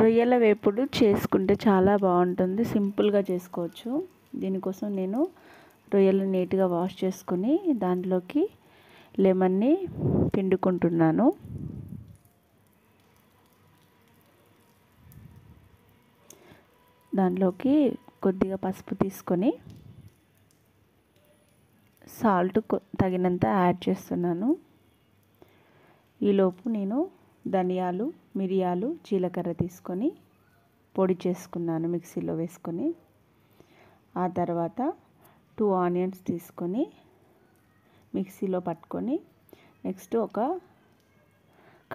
రొయ్యల వేపుడు చేసుకుంటే చాలా బాగుంటుంది, సింపుల్గా చేసుకోవచ్చు. దీనికోసం నేను రొయ్యలు నీట్గా వాష్ చేసుకొని దాంట్లోకి లెమన్ని పిండుకుంటున్నాను. దాంట్లోకి కొద్దిగా పసుపు తీసుకొని సాల్ట్ తగినంత యాడ్ చేస్తున్నాను. ఈలోపు నేను ధనియాలు, మిరియాలు, జీలకర్ర తీసుకొని పొడి చేసుకున్నాను మిక్సీలో వేసుకొని. ఆ తర్వాత 2 ఆనియన్స్ తీసుకొని మిక్సీలో పట్టుకొని నెక్స్ట్ ఒక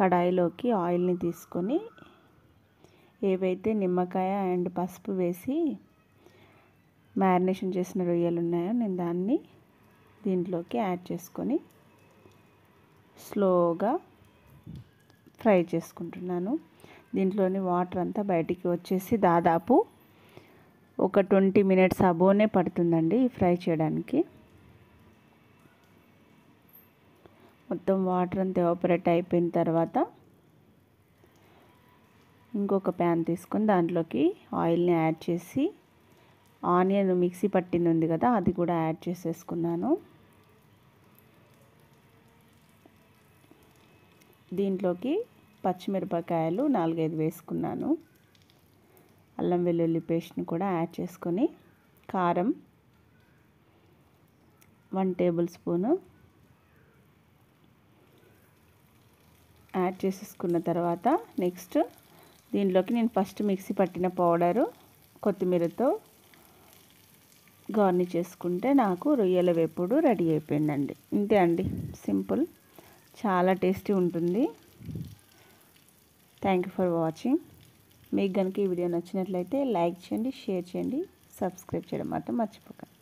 కడాయిలోకి ఆయిల్ని తీసుకొని ఏవైతే నిమ్మకాయ అండ్ పసుపు వేసి మ్యారినేషన్ చేసిన రొయ్యలు ఉన్నాయో నేను దాన్ని దీంట్లోకి యాడ్ చేసుకొని స్లోగా ఫ్రై చేసుకుంటున్నాను. దీంట్లోని వాటర్ అంతా బయటికి వచ్చేసి దాదాపు ఒక 20 మినిట్స్ అబోనే పడుతుందండి ఫ్రై చేయడానికి. మొత్తం వాటర్ అంతా ఎవాపరేట్ అయిపోయిన తర్వాత ఇంకొక ప్యాన్ తీసుకొని దాంట్లోకి ఆయిల్ని యాడ్ చేసి ఆనియన్ మిక్సీ పట్టింది ఉంది కదా అది కూడా యాడ్ చేసేసుకున్నాను. దీంట్లోకి పచ్చిమిరపకాయలు 4-5 వేసుకున్నాను. అల్లం వెల్లుల్లి పేస్ట్ని కూడా యాడ్ చేసుకొని కారం 1 టేబుల్ స్పూను యాడ్ చేసేసుకున్న తర్వాత నెక్స్ట్ దీంట్లోకి నేను ఫస్ట్ మిక్సీ పట్టిన పౌడరు కొత్తిమీరతో గార్నిష్ చేసుకుంటే నాకు రొయ్యల వేపుడు రెడీ అయిపోయిందండి. ఇంతే అండి, సింపుల్, చాలా టేస్టీ ఉంటుంది. Thank you for watching. మీకు కనుక ఈ వీడియో నచ్చినట్లయితే లైక్ చేయండి, షేర్ చేయండి, సబ్స్క్రైబ్ చేయడం మాత్రం మర్చిపోకండి.